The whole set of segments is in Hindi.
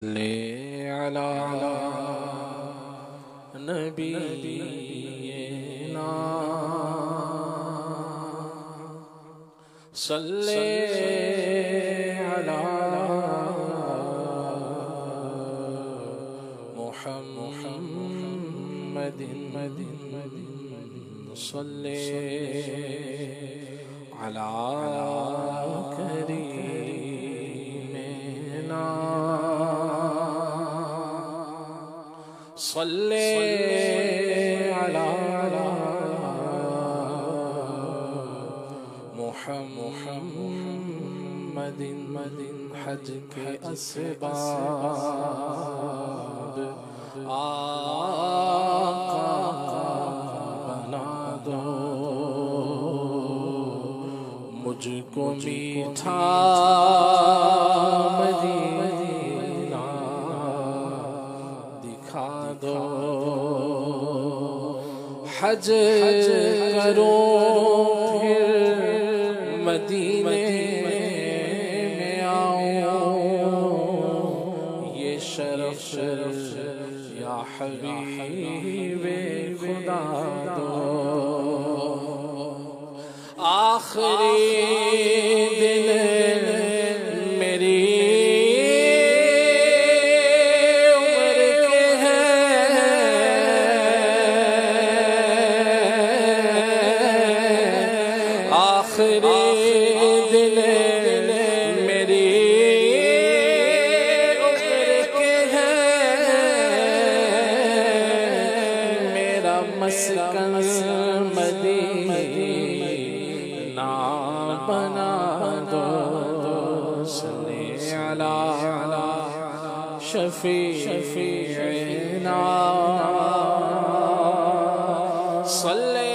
ले अला नबीना सल्ले अला मुहम्मदिन सल्ले अला करीमिना सल्ले अला मुहम्मदिन हज के असबाब आका बना दो मुझको मीठा मदीना दिखा दो हज करो फिर मदीने में आओ ये शरफ या हबीबे खुदा दो आखिरी दिन मेरी उम्र के हैं आखिरी दिन मेरी उम्र के हैं मेरा मस्कन मदीना बना दो सल्ले अला शफीना सल्ले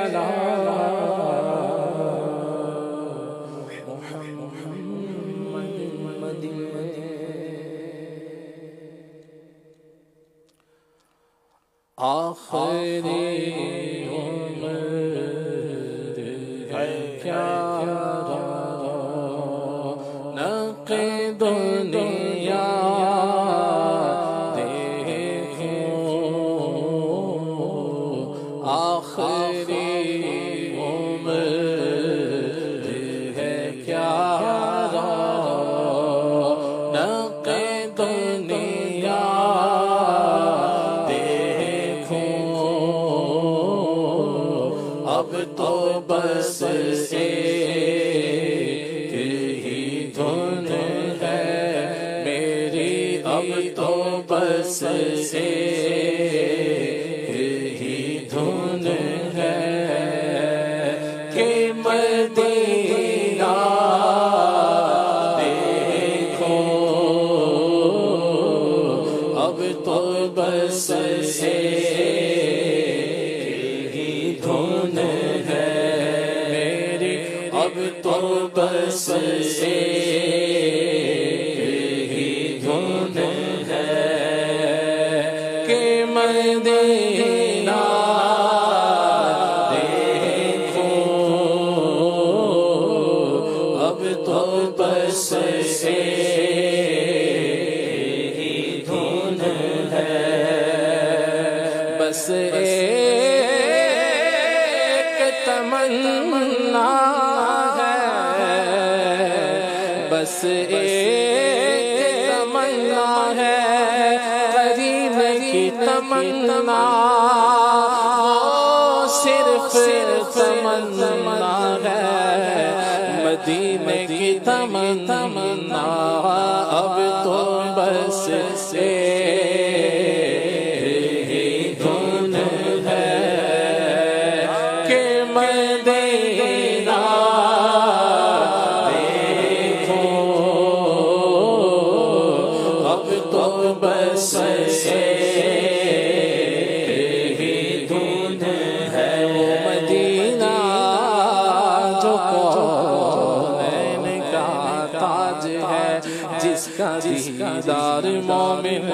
अला मुहम्मदिन आखिरी क्या नक़े दुनिया देखो आखिरी उम्र है क्या नक़े दुनिया देखो अब तो बस एक ही धुन है मेरी अब तो बस एक ही धुन है कि मदीना देखो अब तो बस एक ही धुन है मेरी अब तो बस एक ही धुन है कि मदीना देखो अब तो बस एक ही धुन है बस एक तमन्ना बस एक तमन्ना है करीम की तमन्ना सिर्फ तमन्ना है मदीने की तमन्ना अब तो बस एक ही धुन है कि मदीना बस एक ही धुन है वो मदीना जो कौनैन का ताज है जिसका दीदार मोमिन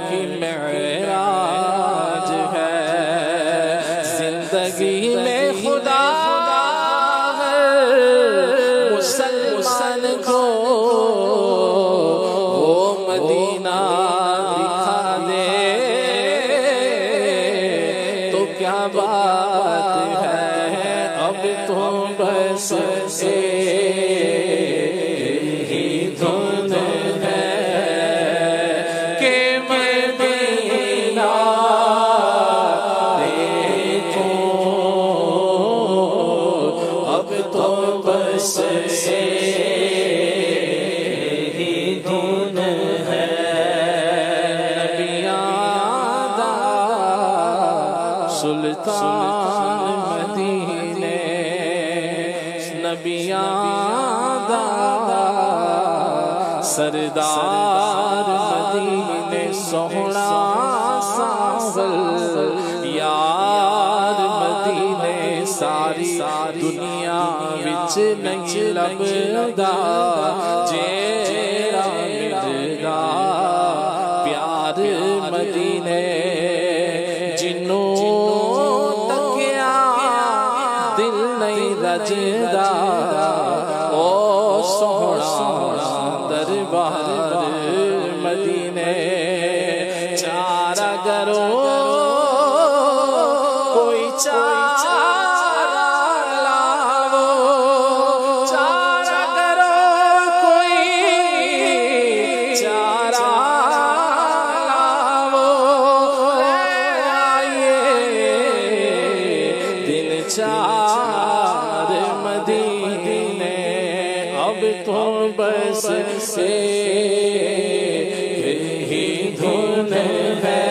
की मेराज है जिंदगी में खुदा मुसलमान को वो धुन है। नबियां दा सुल्तान मदीने, नबियां दा सरदार मदीने, सोहना सावल यार मदीने, सारी दुनिया विच नहीं लभदा जेड़ा मिलदा प्यार मदीने। जिन्नू तकिया दिल नहीं रजदा ओ सोहना दरबार मदीने। चारा करो कोई चारा लावो, चारा करो कोई चारा लावो, आइए दिन चार मदीने। अब तो बस से ही धुन है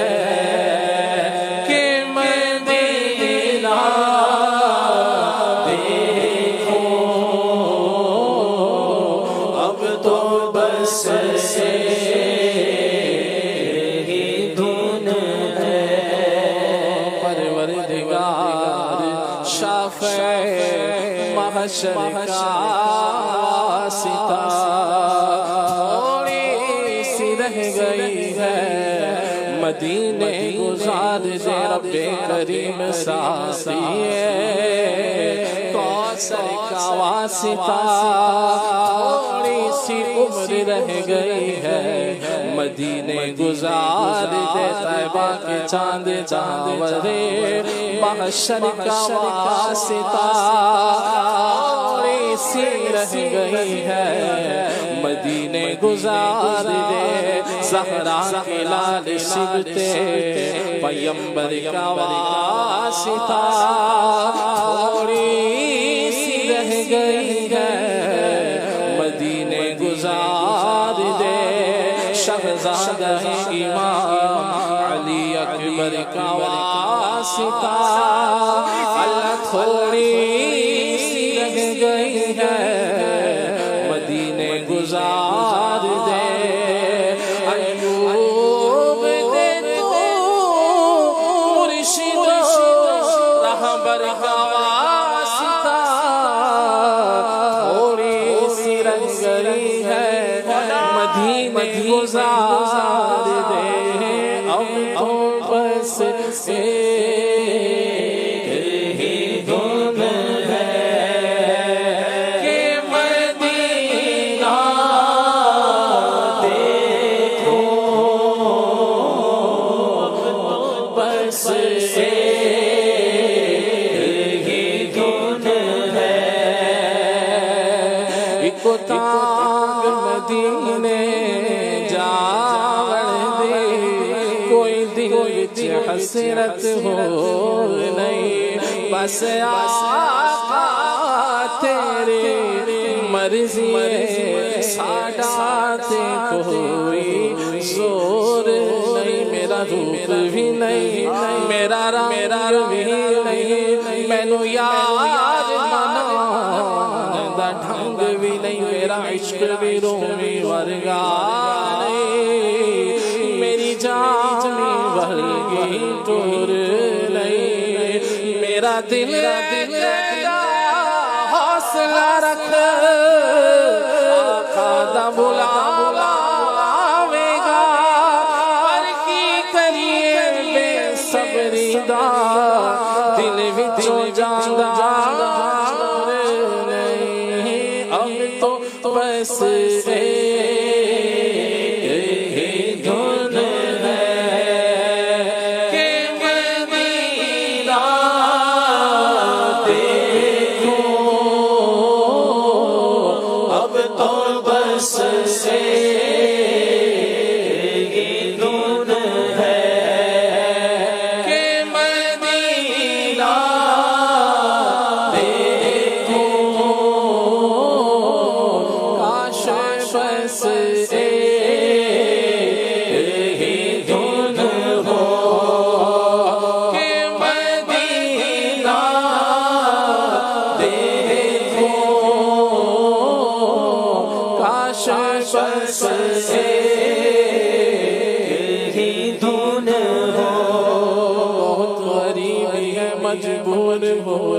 कि मदीना देखो। अब तो बस से ही धुन है। परवरदिगार शाफ़े महशर का थोड़ी सी रह गई है, मदीने गुजार दे रब्बे करीम सासिए। कौसर का वासिता थोड़ी सी उम्र रह गई है, मदीने गुजार दे तैबा के चांद चावरे। महशर का वासिता सी रह गई है, मदीने गुजार दे ज़हरा के लाल सिबते पैगंबर का वासिता थोड़ी सी रह गई है, मदीने गुजार दे शहज़ादा इमाम अली अकबर का वासिता। अल्लाह थोड़ी सी रह गई है, मदीने गुजार दे। अयूब दे तो मुर्शिद रहबर का वासिता थोड़ी सी रह गई है, मदीने गुजार दे। अब तो बस से मदीने जावण दे कोई दिल विच हसरत हो नहीं, बस आका तेरे मर्जी साडा ते कोई जोर नहीं। मेरा रूप भी नहीं, मेरा रंग भी नहीं, मैनू यार मना ढंग भी नहीं, मेरा इश्क भी रोमी वर्गा नहीं, मेरी जानी वर्गी टूर नहीं। मेरा दिल हौसला रख आका दा बुलावेगा, पर की करिए बेसब्री दा दिल विचों जांदा नहीं। अब तो बस धुन है कि मदीना देखो। अब तो बस से धुन है कि मदीना देखो। काश बस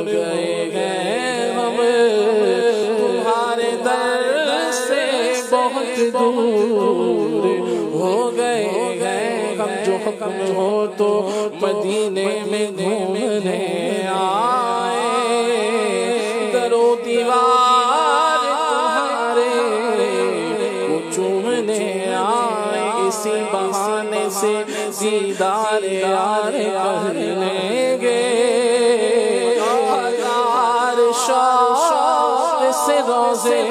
गए हैं हम तुम्हारे दर से बहुत दूर हो गए हैं हम। जो हुक्म हो तो मदीने में घूमने आए, दरो दीवार तुम्हारे को चूमने आए, इसी बहाने से दीदार यार कर लेंगे। हजार शौक़ से रोज़े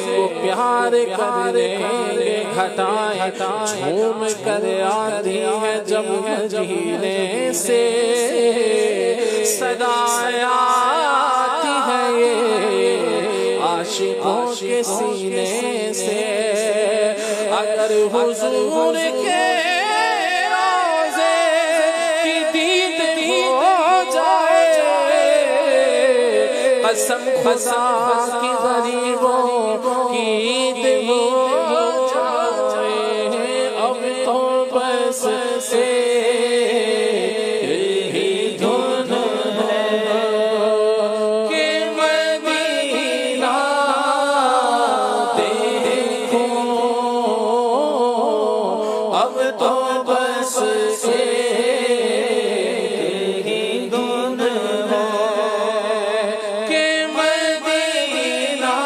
को प्यार कर लेंगे। घटाएं झूम कर आती है जब मदीने से, सदाएं आती है ये आशिकों के सीने से। अगर हुजूर के रोज़े की दीद हो जाए, कसम खुदा की गरीबों की ईद हो जाए। अब तो बस से ही धुन है कि मदीना देखो, अब तो बस से ही धुन है कि मदीना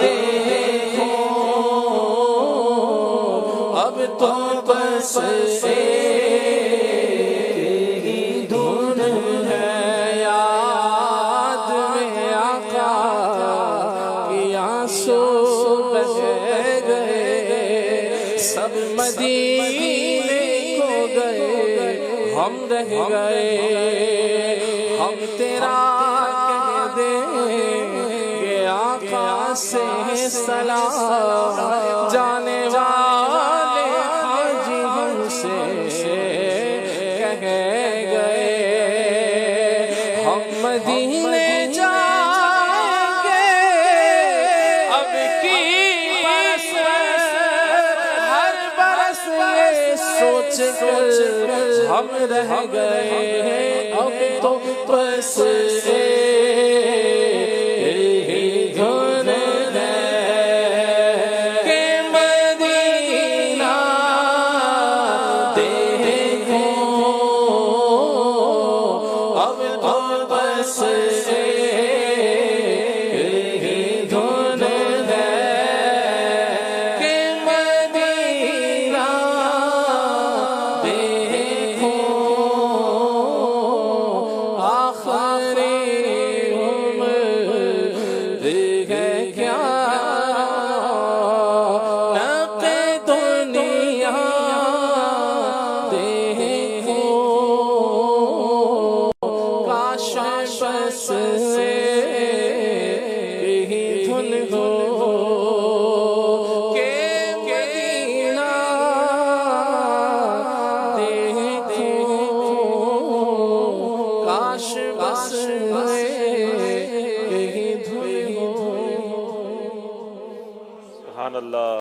देखो, अब तो बस से ही धुन है। याद में आका की आंसू बह गए, सब मदीने को गए, हम रह गए। हम तेरा कह देंगे आका से सलाम, जाने वाले हाजी हमसे कह गए। हम मदीने जाएंगे अब की बरस, हर बरस ये सोच कर हम रह गए। अब तो बस से ही धुन है कि मदीना देखो, अब तो बस से ही धुन है कि मदीना देखो। आखिरी उम्र है क्या नक़े दुनिया देखो, काश बस यही धुन हो के मदीना देखो, काश बस यही धुन हो। सुभान अल्लाह।